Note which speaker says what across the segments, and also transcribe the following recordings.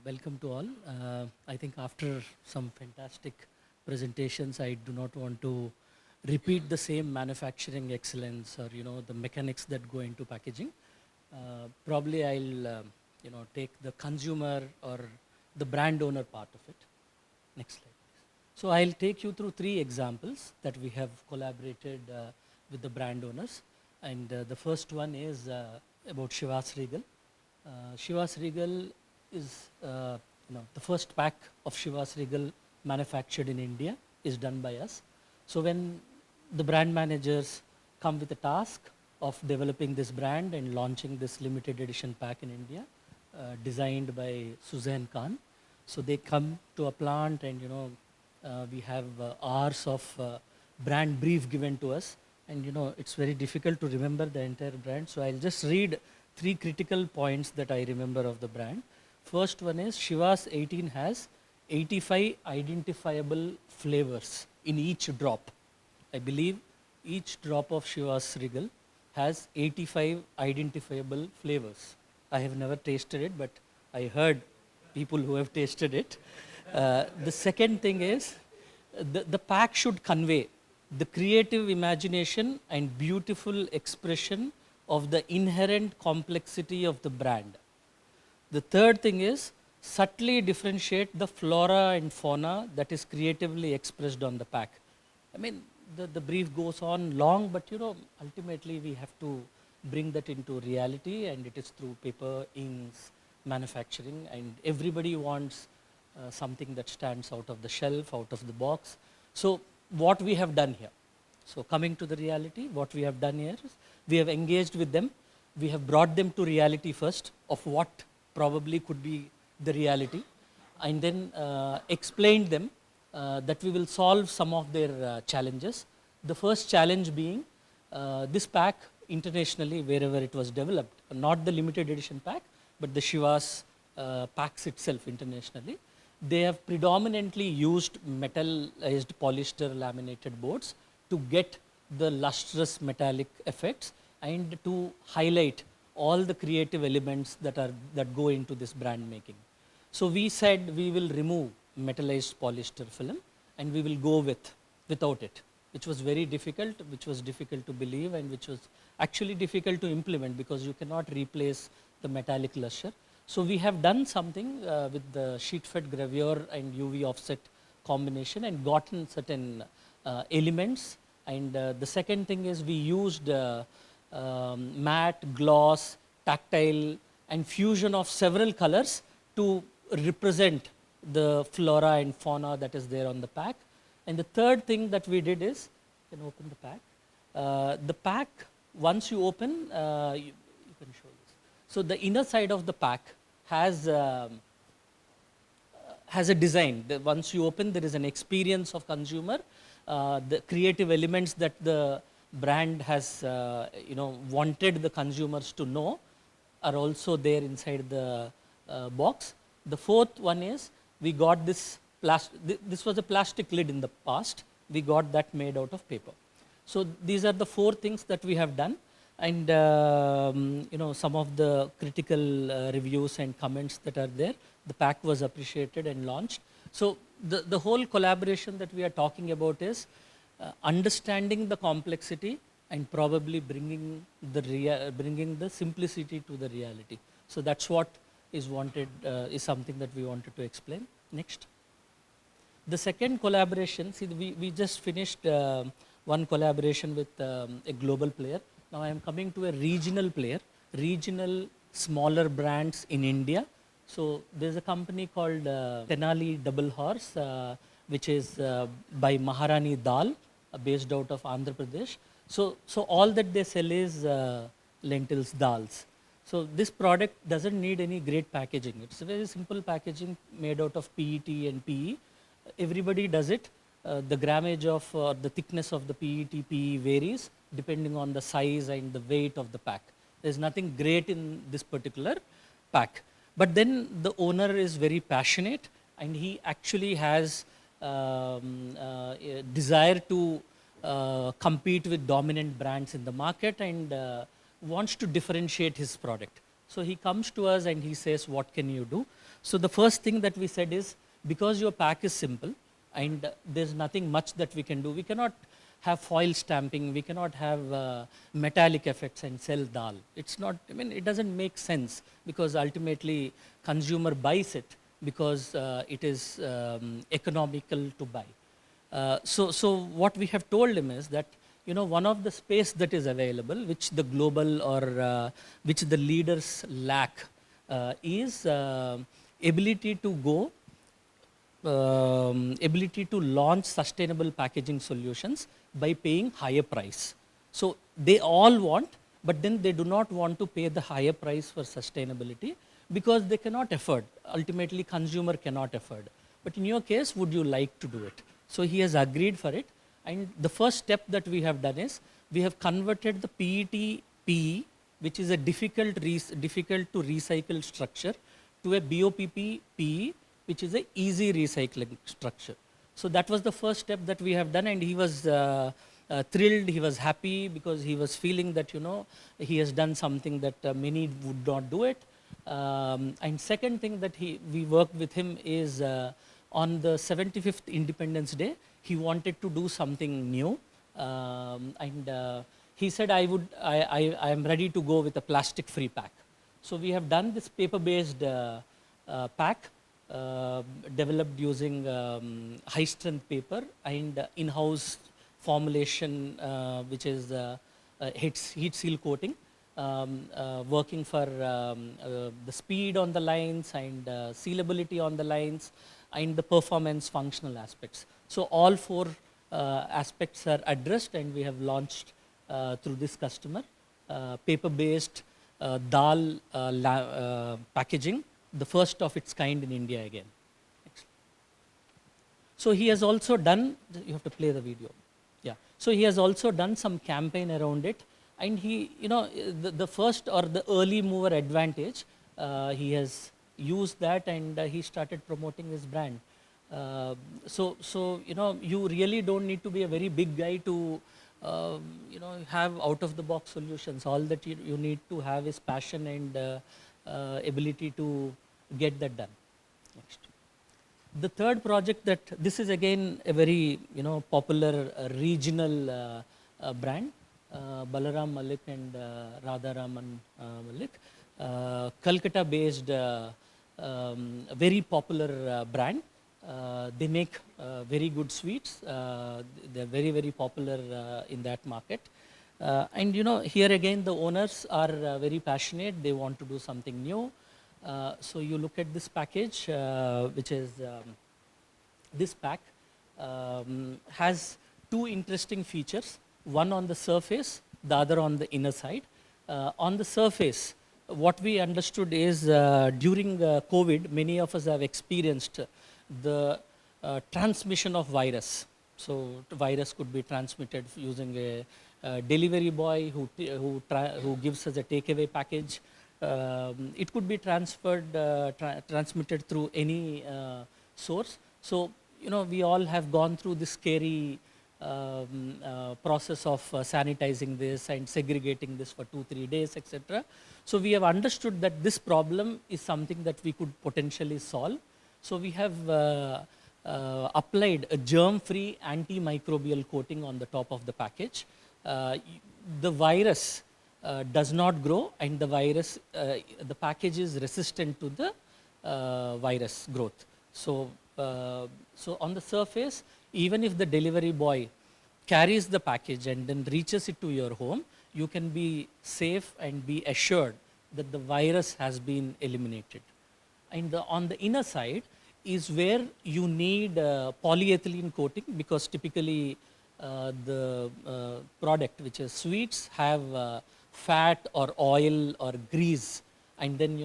Speaker 1: Welcome to all. I think after some fantastic presentations, I do not want to repeat the same manufacturing excellence or the mechanics that go into packaging. Probably I'll take the consumer or the brand owner part of it. Next slide, please. So I'll take you through three examples that we have collaborated with the brand owners, and the first one is about Chivas Regal. Chivas Regal is the first pack of Chivas Regal manufactured in India is done by us. So when the brand managers come with a task of developing this brand and launching this limited edition pack in India, designed by Sussanne Khan, so they come to a plant and we have hours of brand brief given to us, and it's very difficult to remember the entire brand. So I'll just read three critical points that I remember of the brand. First one is Chivas 18 has 85 identifiable flavors in each drop. I believe each drop of Chivas Regal has 85 identifiable flavors. I have never tasted it, but I heard people who have tasted it. The second thing is the pack should convey the creative imagination and beautiful expression of the inherent complexity of the brand. The third thing is subtly differentiate the flora and fauna that is creatively expressed on the pack. I mean, the brief goes on long, but ultimately we have to bring that into reality, and it is through paper, inks, manufacturing, and everybody wants something that stands out of the shelf, out of the box. So what we have done here, so coming to the reality, what we have done here is we have engaged with them, we have brought them to reality first of what probably could be the reality, and then explained them that we will solve some of their challenges. The first challenge being this pack internationally, wherever it was developed, not the limited edition pack, but the Chivas packs itself internationally, they have predominantly used metallized polyester laminated boards to get the lustrous metallic effects and to highlight all the creative elements that go into this brand making. So we said we will remove metallized polyester film and we will go without it, which was very difficult, which was difficult to believe, and which was actually difficult to implement because you cannot replace the metallic luster. So we have done something with the sheet fed gravure and UV offset combination and gotten certain elements. And the second thing is we used matte, gloss, tactile, and fusion of several colors to represent the flora and fauna that is there on the pack. And the third thing that we did is, you can open the pack. The pack, once you open, you can show this. So the inner side of the pack has a design. Once you open, there is an experience of consumer. The creative elements that the brand has wanted the consumers to know are also there inside the box. The fourth one is we got this this was a plastic lid in the past. We got that made out of paper. So these are the four things that we have done, and some of the critical reviews and comments that are there. The pack was appreciated and launched. So the whole collaboration that we are talking about is understanding the complexity and probably bringing the simplicity to the reality. So that's what is wanted, is something that we wanted to explain. Next. The second collaboration, see, we just finished one collaboration with a global player. Now I am coming to a regional player, regional smaller brands in India. So there's a company called Tenali Double Horse, which is by Maharani Dal, based out of Andhra Pradesh. So all that they sell is lentils, dals. So this product doesn't need any great packaging. It's a very simple packaging made out of PET and PE. Everybody does it. The grammage of the thickness of the PET, PE varies depending on the size and the weight of the pack. There's nothing great in this particular pack. But then the owner is very passionate, and he actually has a desire to compete with dominant brands in the market and wants to differentiate his product. So he comes to us and he says, what can you do? So the first thing that we said is, because your pack is simple and there's nothing much that we can do, we cannot have foil stamping, we cannot have metallic effects and sell dal. It's not, I mean, it doesn't make sense, because ultimately consumer buys it because it is economical to buy. So what we have told him is that, one of the space that is available, which the global or which the leaders lack, is ability to go, ability to launch sustainable packaging solutions by paying higher price. So they all want, but then they do not want to pay the higher price for sustainability because they cannot afford. Ultimately, consumer cannot afford. But in your case, would you like to do it? So he has agreed for it. And the first step that we have done is, we have converted the PET PE, which is a difficult to recycle structure, to a BOPP PE, which is a easy recycling structure. So that was the first step that we have done, and he was thrilled, he was happy, because he was feeling that, he has done something that many would not do it. And second thing that we worked with him is, on the 75th Independence Day, he wanted to do something new. And he said, I am ready to go with a plastic-free pack. So we have done this paper-based pack, developed using high-strength paper and in-house formulation, which is heat seal coating, working for the speed on the lines and sealability on the lines and the performance functional aspects. So all four aspects are addressed, and we have launched through this customer paper-based dal packaging, the first of its kind in India again. Next. So he has also done, you have to play the video. Yeah. So he has also done some campaign around it, and he, the first or the early mover advantage, he has used that, and he started promoting his brand. So you really don't need to be a very big guy to have out-of-the-box solutions. All that you need to have is passion and ability to get that done. Next. The third project, that this is again a very popular regional brand, Balaram Malik and Radharaman Malik, Calcutta-based, very popular brand. They make very good sweets. They're very, very popular in that market. And here again, the owners are very passionate. They want to do something new. So you look at this package, which is this pack, has two interesting features. One on the surface, the other on the inner side. On the surface, what we understood is, during COVID, many of us have experienced the transmission of virus. So virus could be transmitted using a delivery boy who gives us a takeaway package. It could be transmitted through any source. So we all have gone through this scary process of sanitizing this and segregating this for 2-3 days, etc. So we have understood that this problem is something that we could potentially solve. So we have applied a germ-free antimicrobial coating on the top of the package. The virus does not grow, and the virus, the package is resistant to the virus growth. So on the surface, even if the delivery boy carries the package and then reaches it to your home, you can be safe and be assured that the virus has been eliminated. And on the inner side is where you need polyethylene coating, because typically the product, which is sweets, have fat or oil or grease, and then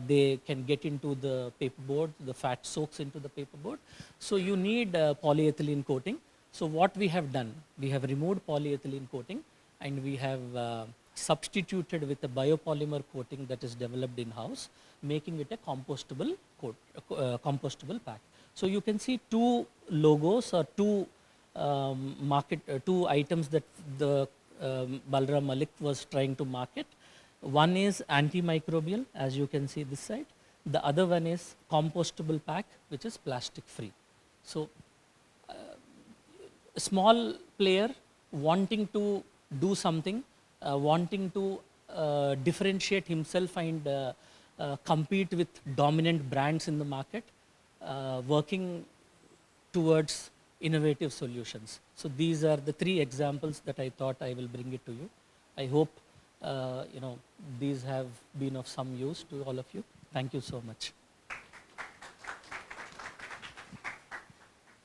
Speaker 1: they can get into the paperboard, the fat soaks into the paperboard. So you need polyethylene coating. So what we have done, we have removed polyethylene coating, and we have substituted with a biopolymer coating that is developed in-house, making it a compostable compostable pack. So you can see two logos or two two items that the Balram Malik was trying to market. One is antimicrobial, as you can see this side. The other one is compostable pack, which is plastic free. So a small player wanting to do something, wanting to differentiate himself and compete with dominant brands in the market, working towards innovative solutions. So these are the three examples that I thought I will bring it to you. I hope these have been of some use to all of you. Thank you so much.